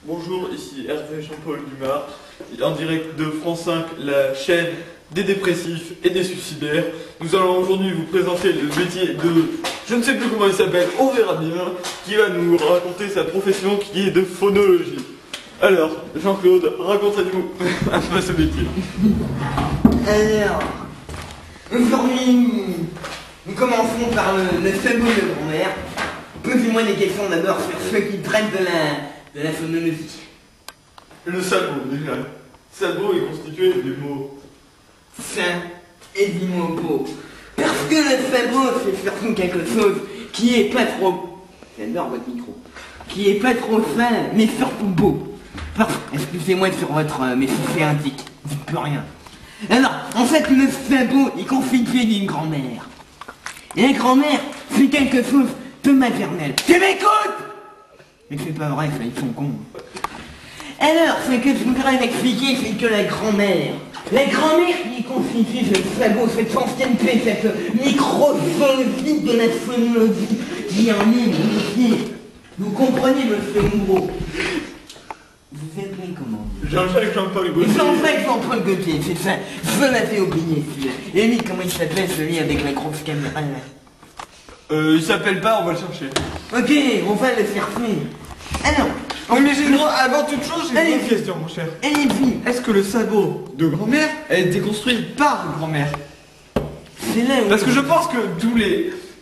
Bonjour, ici Hervé Jean-Paul Dumas, en direct de France 5, la chaîne des dépressifs et des suicidaires. Nous allons aujourd'hui vous présenter le métier de, je ne sais plus comment il s'appelle, on verra bien, qui va nous raconter sa profession qui est de phonologie. Alors, Jean-Claude, racontez-nous un peu ce métier. Alors, aujourd'hui, nous commençons par le sabot de grand-mère. Posez-moi des questions d'abord sur ceux qui traitent de la phonologie. Le sabot, déjà. Sabot est constitué des mots Sain et des mots beaux. Parce que le sabot, c'est surtout quelque chose qui est pas trop... J'adore votre micro. Qui est pas trop sain, mais surtout beau. Excusez-moi sur votre... mais si c'est un tic, dites plus rien. Alors, en fait, le sabot est constitué d'une grand-mère. Et la grand-mère, c'est quelque chose de maternel. Tu m'écoutes? Mais c'est pas vrai, ça, ils sont cons. Alors, ce que je voudrais m'expliquer, c'est que la grand-mère qui constitue ce sabot, cette ancienneté, cette microphologie de la phonologie, qui en est ici. Vous comprenez, monsieur Moreau? Vous êtes né comment? Jean-Jacques Jean-Paul Gaultier. Jean-Jacques Jean-Paul Gaultier, c'est ça. Je l'avais oublié, celui-là. Et lui, comment il s'appelle, celui avec la grosse caméra là? Il s'appelle pas, on va le chercher. Ok, on va le chercher. Alors, Oui, mais avant toute chose, j'ai une question, mon cher. allez-y. Est-ce que le sabot de grand-mère a été construit par grand-mère? C'est là où... Parce que je pense que tous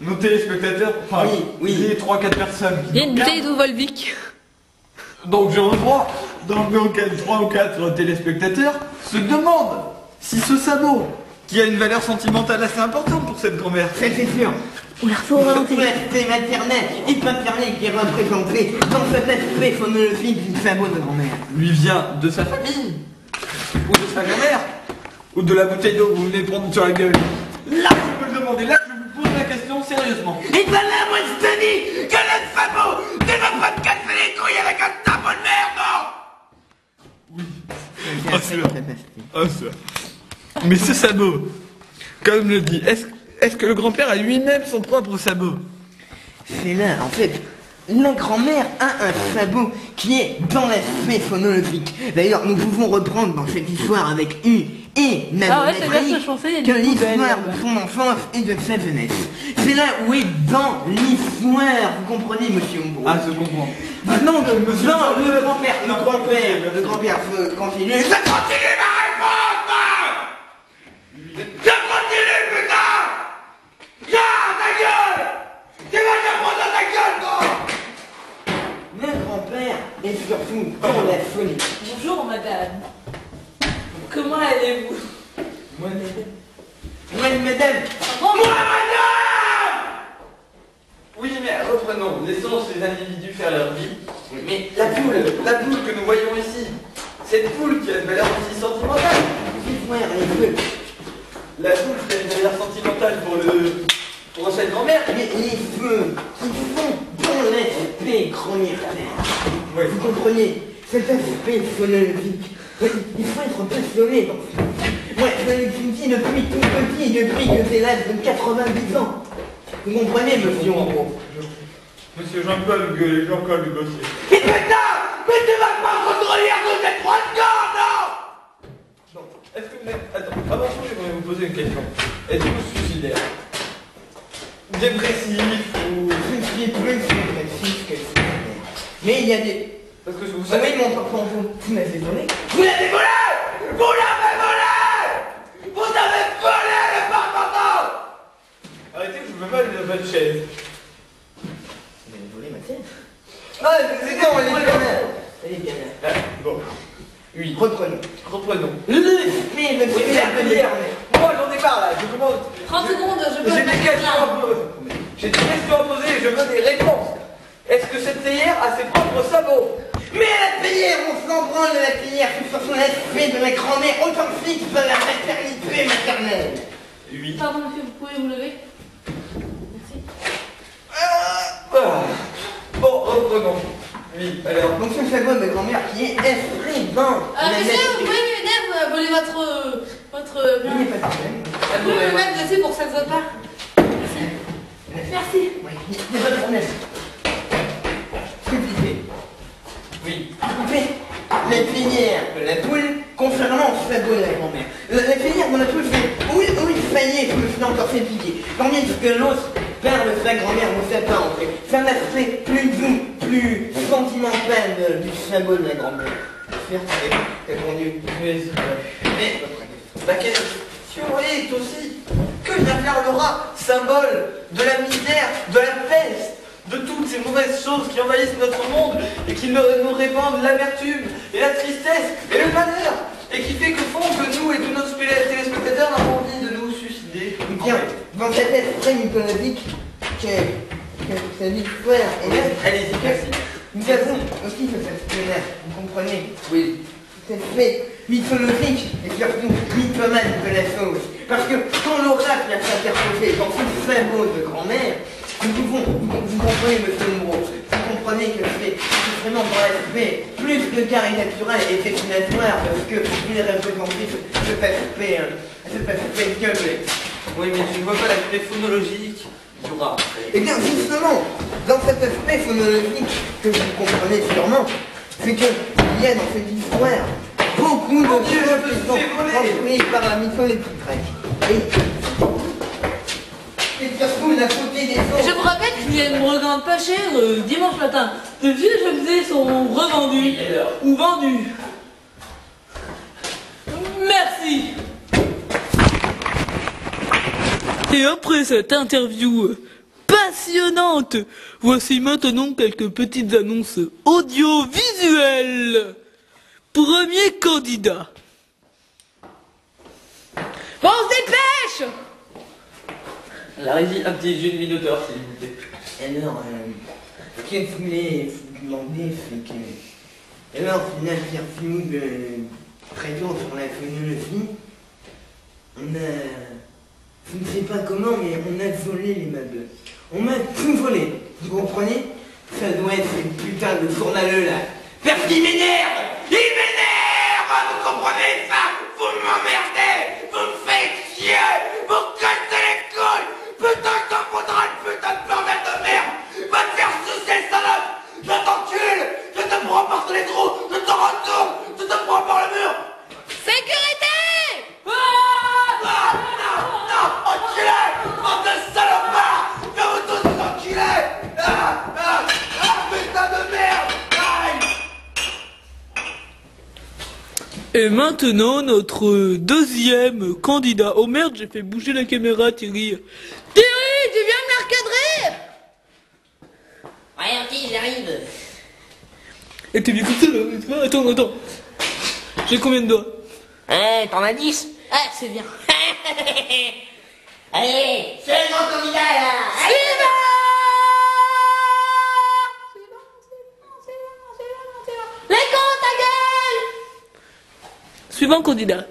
nos téléspectateurs, enfin, Oui. les 3-4 personnes Il y a qui une bouteille d'eau Volvic. donc j'ai un droit, donc 3 ou 4 téléspectateurs se demandent si ce sabot, qui a une valeur sentimentale assez importante pour cette grand-mère, Ça, c'est sûr. Oula, faut ralentir. C'est maternelle et paternelle qui est représentée dans cet aspect phonologique du sabot de grand-mère. lui vient de sa famille, ou de sa grand-mère, ou de la bouteille d'eau que vous venez de prendre sur la gueule. Là, je peux le demander, là, je vous pose la question sérieusement. Et ben là, moi, je te dis que le sabot, tu ne vas pas te casser les couilles avec un sabot de merde, non? Oui. C'est sûr. Ah, ça. Mais ce sabot, comme le dit, est-ce que le grand-père a lui-même son propre sabot? C'est là, en fait, la grand-mère a un sabot qui est dans l'aspect phonologique. D'ailleurs, nous pouvons reprendre dans cette histoire avec U et Ah ouais, c'est bien ce que je Nanométrique pensais, il y a que des poubelles, l'histoire là-bas. de son enfance et de sa jeunesse. C'est là où est dans l'histoire, vous comprenez, monsieur Umbro? Ah, je comprends. Non, le grand-père veut continuer. Je continue ma réponse! Je continue, putain! Tiens, ta gueule! Tu vas te prendre dans ta gueule, toi! Le grand-père est surtout dans la folie. Bonjour madame. Comment allez-vous? Moi, madame! Oh, Moi, madame! Oui, mais reprenons, laissons ces individus faire leur vie. Mais La poule que nous voyons ici, cette poule qui a une valeur aussi sentimentale. dites-moi, les feux. La poule qui a une valeur sentimentale pour cette grand-mère. Les feux qui font dans l'aspect grand-mère. Oui. Vous comprenez, cet aspect phonologique. Oui, il faut être passionné dans ça. Moi, je l'étudie depuis tout petit, depuis que j'ai l'âge de 90 ans. Vous comprenez, monsieur Moreau? Monsieur Jean-Paul Gaultier. Mais putain! Mais tu vas pas me contrôler à cause des 3 secondes, non? Non, est-ce que vous êtes... Attends, avant tout, j'aimerais vous poser une question. Êtes-vous suicidaire? Dépressif ou... Je suis plus dépressif que suicidaire. Mais il y a des... Parce que vous Vous savez... savez, mon papa, vous l'avez volé? Vous l'avez volé! Vous l'avez volé! Vous avez volé le porte-manteau! Arrêtez, je veux mal de votre chaise. Vous avez volé ma tête? Ah, c'est bon, elle est bien là. Elle est bien là. Ah, bon. Oui. Reprenons. Mais Mais monsieur, la la prière. Moi, j'en ai marre là, je demande... 30 secondes, je peux J'ai le des mettre questions là. à poser. J'ai des questions à poser et je veux des réponses. Est-ce que cette théière a ses propres sabots? Mais la prière, on s'en branle de la prière, c'est sur son aspect de la grand-mère authentique de la maternité maternelle. Oui. Pardon monsieur, vous pouvez vous lever? Merci. Ah. Bon, reprenons. Oui, alors... Donc ce sabot de grand-mère qui est esprit dans la Monsieur, vous nature. pouvez m'aider à voler votre... Il n'y a pas de problème. Vous pouvez me mettre dessus pour que ça ne se voit pas? Merci. Merci. Oui, il n'y a pas de problème. Ce que tu fais, Oui. vous faites est fière que la poule, contrairement au sabot de la grand-mère. La fière de la poule fait oui, faillir, je me suis encore fait piquer. Tandis que l'autre parle de sa grand-mère ne sait pas entrer. C'est un aspect plus doux, plus sentimental du sabot de la grand-mère. Certes, t'as répondu. Mais la question est aussi que vient faire le rat, symbole de la misère, de la peste, de toutes ces mauvaises choses qui envahissent notre monde et qui nous répandent l'amertume et la tristesse et le malheur et qui fait que font que nous et tous nos téléspectateurs avons envie de nous suicider. Bien, dans cette esprit mythologique que sa vie frère et là, Allez-y, merci. nous avons aussi ce aspect-là, vous comprenez? Oui. Cet aspect mythologique et surtout mythomane de la sauce. Parce que quand l'oracle vient s'interposer dans ce sabot de grand-mère, vous comprenez, monsieur Moreau, vous comprenez que c'est vraiment dans l'aspect plus que caricatural et dessinatoire parce que il est représenté cet aspect gueulé. Oui, mais tu ne vois pas l'aspect phonologique du rat. Et bien justement, dans cet aspect phonologique que vous comprenez sûrement, c'est qu'il y a dans cette histoire beaucoup de choses qui sont construites par la mythologie grecque. Et surtout la beauté des autres. Je vous rappelle qu'il y a une brigade pas chère dimanche matin. Les vieux objets sont revendus ou vendus. Merci. Et après cette interview passionnante, voici maintenant quelques petites annonces audiovisuelles. Premier candidat. Bon, on se dépêche! La régie, un petit jeu de minuteur, s'il vous plaît. Alors, ce que je voulais vous demander, c'est que... Alors, final, Pierre Fimoud, très tôt sur la phonologie, on a... Je ne sais pas comment, mais on a volé les meubles. On m'a tout volé, vous comprenez? Ça doit être une putain de journaleux, là. Parce qu'il m'énerve! Il m'énerve! Vous comprenez ça? Vous m'emmerdez! Vous me faites chier! Vous me cassez les couilles! Putain, que t'en faudra une putain de bordel de merde! Va te faire sucer, salope! Je t'encule! Je te prends par les trous! Je te retourne! Je te prends par le mur! Sécurité! Ah, non! Enculé! Bande de salopards! Je vous tous vous enculez! Putain de merde! Aïe! Et maintenant, notre deuxième candidat. Oh merde, j'ai fait bouger la caméra, Thierry. Thierry, tu viens me la recadrer? Ouais, ok, j'arrive. Et t'es bien comme ça, là? Attends. J'ai combien de doigts? T'en as 10? Ah, c'est bien. Allez, c'est le grand candidat, là. Suivant! Les cons, ta gueule! Suivant candidat.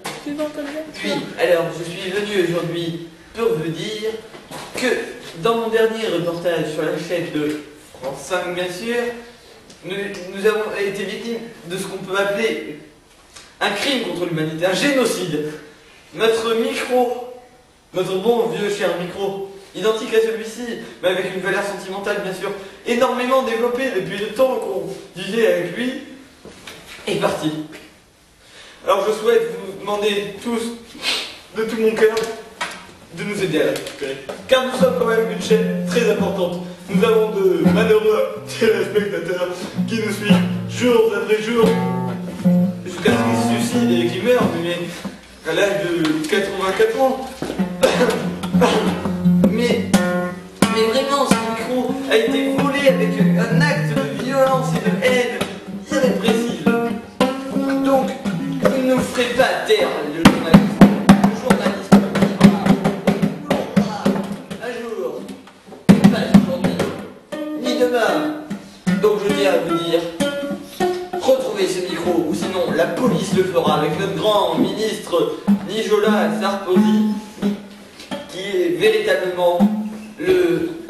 Oui, alors je suis venu aujourd'hui pour vous dire que dans mon dernier reportage sur la chaîne de France 5, bien sûr, nous avons été victimes de ce qu'on peut appeler un crime contre l'humanité, un génocide. Notre micro, notre bon vieux cher micro, identique à celui-ci, mais avec une valeur sentimentale bien sûr, énormément développée depuis le temps qu'on vivait avec lui, est parti. Alors je souhaite vous demander tous, de tout mon cœur, de nous aider à la récupérer. Car nous sommes quand même une chaîne très importante. Nous avons de malheureux téléspectateurs qui nous suivent jour après jour, jusqu'à ce qu'ils se suicident et qu'ils meurent, mais à l'âge de 84 ans. mais vraiment, ce micro a été volé avec un acte de violence et de haine irrépressible. Donc, vous ne ferez pas taire le journaliste. Le journaliste vivra. Un jour, pas aujourd'hui, ni demain. Donc je tiens à vous dire, retrouvez ce micro, ou sinon la police le fera avec notre grand ministre Nicolas Sarkozy, qui est véritablement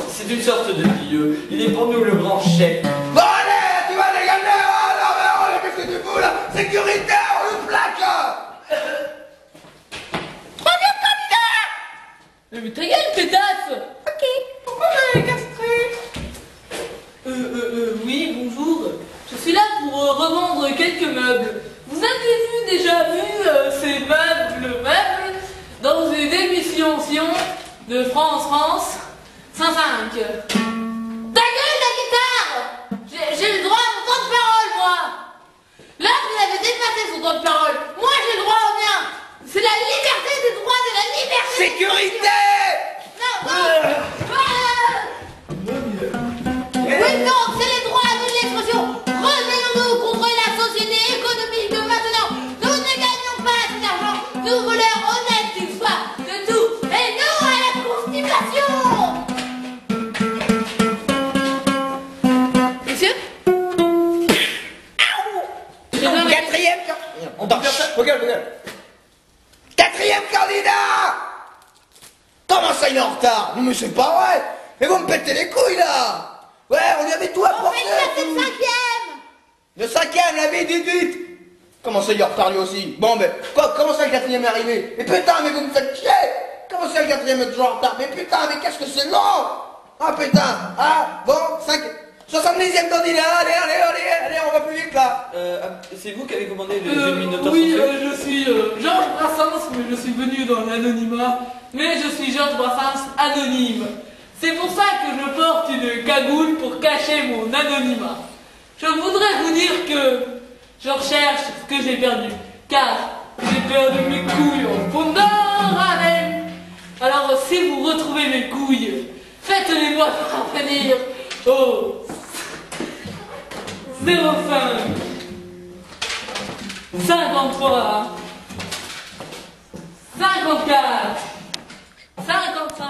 c'est une sorte de dieu. Il est pour nous le grand chef. Bon allez, tu vas dégager. Oh non, mais qu'est-ce que tu fous là? Sécurité, on le plaque. Troisième candidat! Mais ta gueule, pétasse! Ok, pourquoi m'avez castré? Oui, bonjour. Je suis là pour revendre quelques meubles. France, 105. Ta gueule, la guitare! J'ai le droit à mon temps de parole, moi! Là, vous avez dépassé son temps de parole. Moi, j'ai le droit au mien. C'est la liberté des droits de la liberté. Sécurité! Oui, non, c'est les droits de l'expression. Rebellons-nous contre la société économique de maintenant. Nous ne gagnons pas cet argent. Nous voulons honnête qu'il soit de tout. Et non à la constipation. Monsieur? Quatrième regarde. Quatrième candidat! Comment ça il est en retard? Non mais c'est pas vrai! Mais vous me pétez les couilles là! Ouais, on lui avait tout apporté! C'est le cinquième. Le cinquième, l'avait 18! Comment ça il est en retard lui aussi? Bon ben, comment ça le quatrième est arrivé? Mais putain, mais vous me faites chier! Comment ça le quatrième est toujours en retard? Mais putain, mais qu'est-ce que c'est long! Ah putain! Ah, bon, 70e candidat, allez, on va plus vite là! C'est vous qui avez commandé le Illuminator Oui, Sensuel? je suis Georges Brassens, mais je suis venu dans l'anonymat. Mais je suis Georges Brassens anonyme. C'est pour ça que je porte une cagoule pour cacher mon anonymat. Je voudrais vous dire que je recherche ce que j'ai perdu. Car j'ai perdu mes couilles au fond de Ravenne. Alors si vous retrouvez mes couilles, faites-les-moi parvenir au 05 53 54 55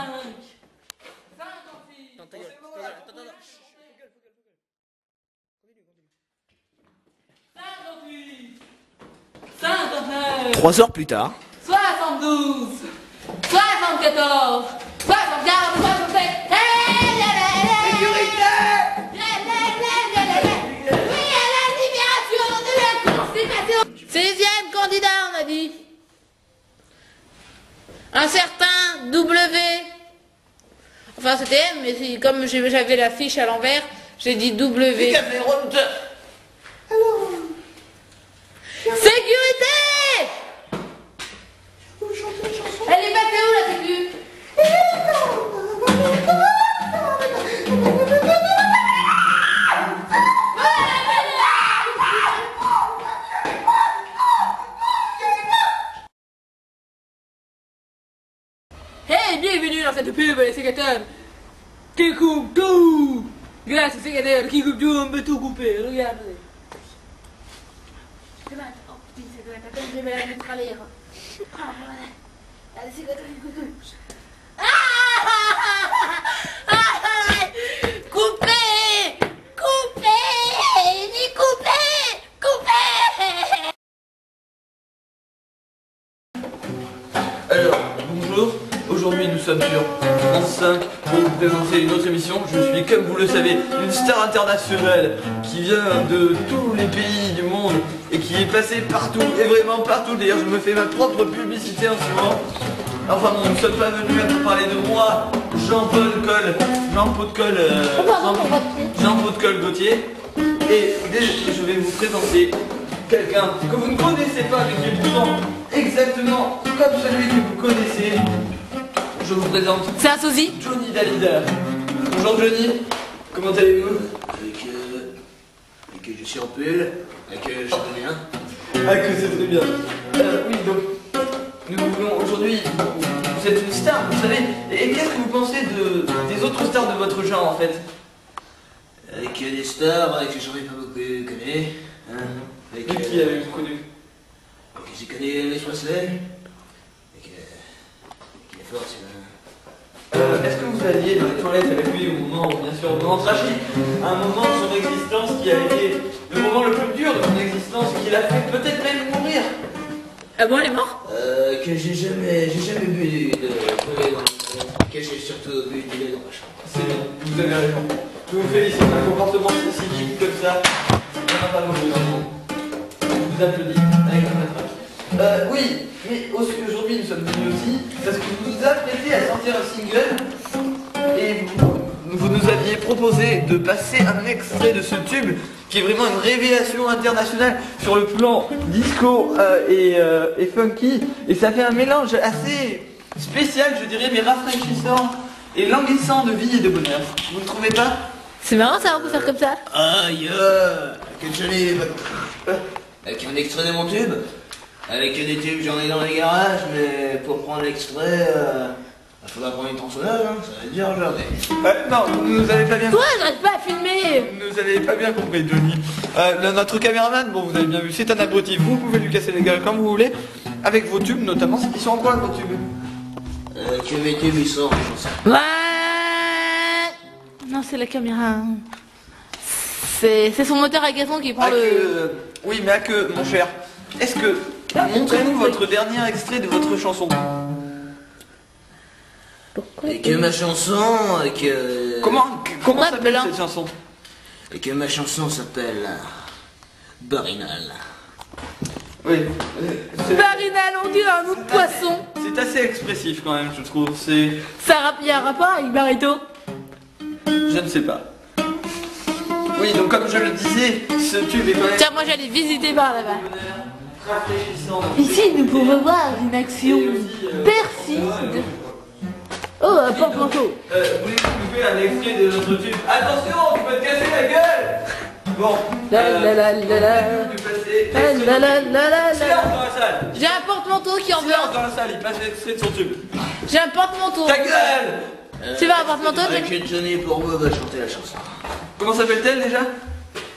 59 3 heures plus tard. 72 74 75 67 Sécurité! Oui à la libération de la constipation. 16e candidat, on a dit. Un certain W. Enfin c'était M, mais comme j'avais la fiche à l'envers, j'ai dit W. Sécurité! Elle est passée où la sécu? Hey, bienvenue dans cette pub, les sécateurs qui coupe tout. Grâce aux sécateurs qui coupent tout, on peut tout couper, regardez. Oh putain, c'est de la tête, je vais la mettre à l'air. Ah voilà. Allez, sécateurs qui coupent tout. Coupez! Coupez! Ni coupez! Coupez! Alors, bonjour. Aujourd'hui, nous sommes sur France 5 pour vous présenter une autre émission. Je suis, comme vous le savez, une star internationale qui vient de tous les pays du monde et qui est passée partout, et vraiment partout. D'ailleurs, je me fais ma propre publicité en ce moment. Enfin bon, nous ne sommes pas venus là pour parler de moi, Jean-Paul Coll Gauthier. Et je vais vous présenter quelqu'un que vous ne connaissez pas, mais qui est pourtant exactement comme celui que vous connaissez. Je vous présente C'est un sosie? Johnny Dalida. Bonjour Johnny, comment allez-vous? Avec je suis en pull, avec je connais bien. Ah que c'est très bien. Oui donc, nous voulons aujourd'hui, vous êtes une star, vous savez, et qu'est-ce que vous pensez des autres stars de votre genre en fait? Avec des stars, avec j'en ai pas beaucoup connu. Hein, avec Qui avez-vous connu? j'ai connu les Presley. Avec les forces. Est-ce que vous alliez dans les toilettes avec lui au moment, bien sûr, au moment tragique, un moment de son existence qui a été le moment le plus dur de son existence, qui l'a fait peut-être même mourir? Ah bon, elle est morte? Que j'ai jamais bu de lait que j'ai surtout bu du lait dans ma chambre. C'est bien, vous avez raison. Je vous félicite, un comportement spécifique comme ça, on n'a pas beaucoup de temps. Je vous applaudis avec un matraque. Oui, mais aujourd'hui nous sommes venus aussi parce que vous vous apprêtez à sortir un single et vous nous aviez proposé de passer un extrait de ce tube qui est vraiment une révélation internationale sur le plan disco et funky, et ça fait un mélange assez spécial, je dirais, mais rafraîchissant et languissant de vie et de bonheur. Vous ne trouvez pas? C'est marrant ça, on peut faire comme ça. Aïe, quel joli. Avec un extrait de mon tube. Avec des tubes, j'en ai dans les garages, mais pour prendre l'extrait, il faudra prendre une tronçonneuse, hein, ça va être dur aujourd'hui. Non, vous nous avez pas bien Toi, j'arrive pas à filmer. Vous avez pas bien compris, Johnny. Notre caméraman, bon, vous avez bien vu, c'est un abruti. Vous pouvez lui casser les gueules comme vous voulez, avec vos tubes notamment. Ils sont en quoi vos tubes? Que mes tubes, ils sont, Ouais. Non, c'est la caméra. C'est son moteur à gazon qui prend le... Oui, mais à que, mon cher, est-ce que... Montrez-nous votre dernier extrait de votre chanson. Pourquoi? Et que ma chanson, Comment Ouais, s'appelle blanc. cette chanson? Et que ma chanson s'appelle Barinal. Oui. Barinal, on dirait un autre poisson. C'est assez expressif quand même, je trouve. C'est... Il y a un rapport avec Barito? Je ne sais pas. Oui, donc comme je le disais, ce tube est quand même... Tiens, moi j'allais visiter par là-bas. Rafraîchissant. Ici, nous pouvons voir une action perfide. Oh, un porte-manteau. Voulez-vous couper un extrait de notre tube? Attention, tu peux te casser la gueule. Bon. La la la la la. La la la la Silence la. dans la salle. J'ai un porte-manteau qui en veut Silence un. dans la salle, il passe l'extrait de son tube. J'ai un porte-manteau. Ta gueule. Tu vas un porte-manteau, Avec Johnny Bourbeau va chanter la chanson. Comment s'appelle-t-elle déjà?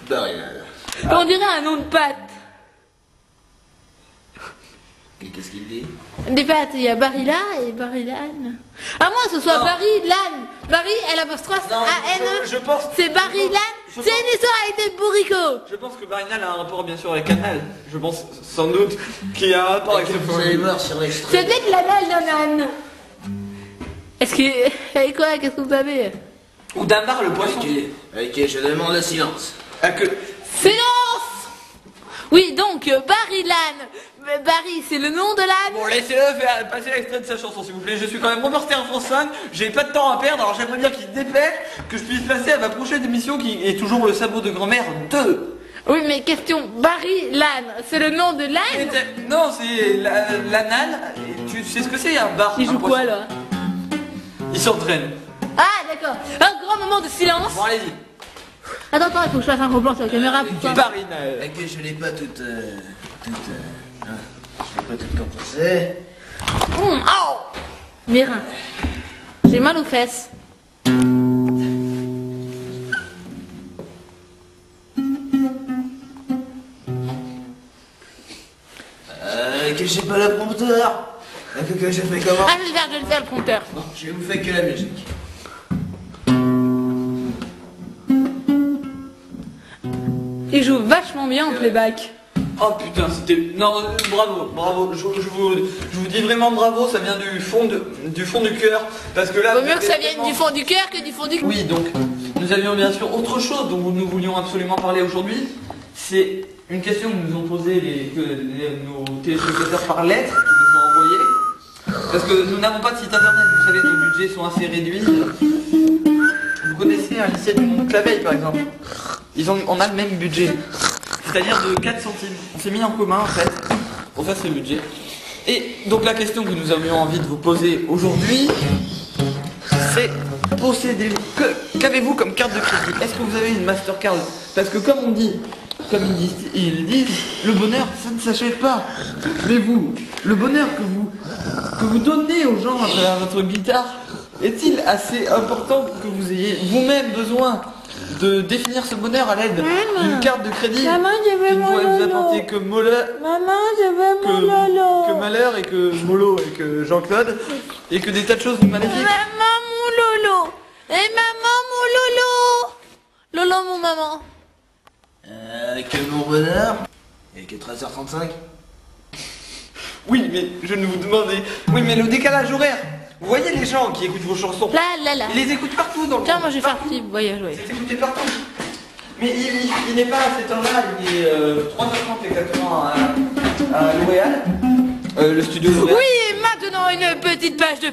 Barinal. On dirait un nom de pâte. Et qu'est-ce qu'il dit? Des pâtes, il y a Barilla et Barillan. À moins que ce soit Non. Barillan. Barry, L''A-N. Je pense... C'est Barillan. Je C'est une histoire avec des bourricots. Je pense que Barinal a un rapport bien sûr avec Canal. Je pense sans doute qu'il y a un rapport avec ce Vous allez film. voir sur l'extrait. C'est peut-être l'anal d'un âne. Est-ce que... Et quoi? Qu'est-ce que vous savez? Ou Damar le poisson. Ok, je demande le silence. Ah, que... Silence. Oui, donc, Barillan. Barry, c'est le nom de l'âne. Bon, laissez-le faire passer l'extrait de sa chanson, s'il vous plaît. Je suis quand même reporter en France 5, j'ai pas de temps à perdre, alors j'aimerais bien qu'il se dépêche, que je puisse passer à ma prochaine émission qui est toujours le sabot de grand-mère 2. Oui, mais question, Barry l'âne, c'est le nom de l'âne? Non, c'est l'anal, et tu sais ce que c'est, un bar. Il un joue poisson. quoi, là? Il s'entraîne. Ah, d'accord. Un grand moment de silence. Bon, allez-y. Attends, je faut que je fasse un gros plan sur la caméra pour toi. Barinal. Ok, je l'ai pas toute... je l'ai pas toute compensée. Oh, mes reins. J'ai mal aux fesses. Que j'ai pas le prompteur. Que je fais comment? Ah, je vais le faire le compteur. Non, je vous fais que la musique. Il joue vachement bien en playback. Oh putain, c'était... Non, bravo. Je vous dis vraiment bravo, ça vient du fond du cœur. Parce que là... Vaut mieux que ça vienne du fond du cœur que du fond du... Oui, donc, nous avions bien sûr autre chose dont nous voulions absolument parler aujourd'hui. C'est une question que nous ont posée nos téléspectateurs par lettre, qui nous ont envoyé. Parce que nous n'avons pas de site internet, vous savez, nos budgets sont assez réduits. Vous connaissez un lycée du Mont-Claveil par exemple? On a le même budget. C'est-à-dire de 4 centimes. On s'est mis en commun en fait pour faire ce budget. Et donc la question que nous avions envie de vous poser aujourd'hui, c'est qu'avez-vous comme carte de crédit? Est-ce que vous avez une Mastercard? Parce que comme ils disent, le bonheur ça ne s'achète pas. Mais vous, le bonheur que vous donnez aux gens à travers votre guitare, est-il assez important que vous ayez vous-même besoin de définir ce bonheur à l'aide d'une carte de crédit Maman, je veux qui ne mon pourrait vous lolo. apporter que malheur, Maman, je veux mon lolo. que malheur et que Molo et que Jean-Claude et que des tas de choses maléfiques. Maman, mon lolo. Et maman, mon lolo. Lolo, mon maman. Que mon bonheur. Et que 13h35. Oui, mais je ne vous demandais. Oui, mais le décalage horaire. Vous voyez les gens qui écoutent vos chansons. Là. Ils les écoutent partout dans le Tiens, monde. moi je vais faire petit voyage, oui. Ils les écoutent partout. Mais il n'est pas à cette heure-là, il est 3h30 exactement à L'Oréal. Le studio L'Oréal. Oui, et maintenant une petite page de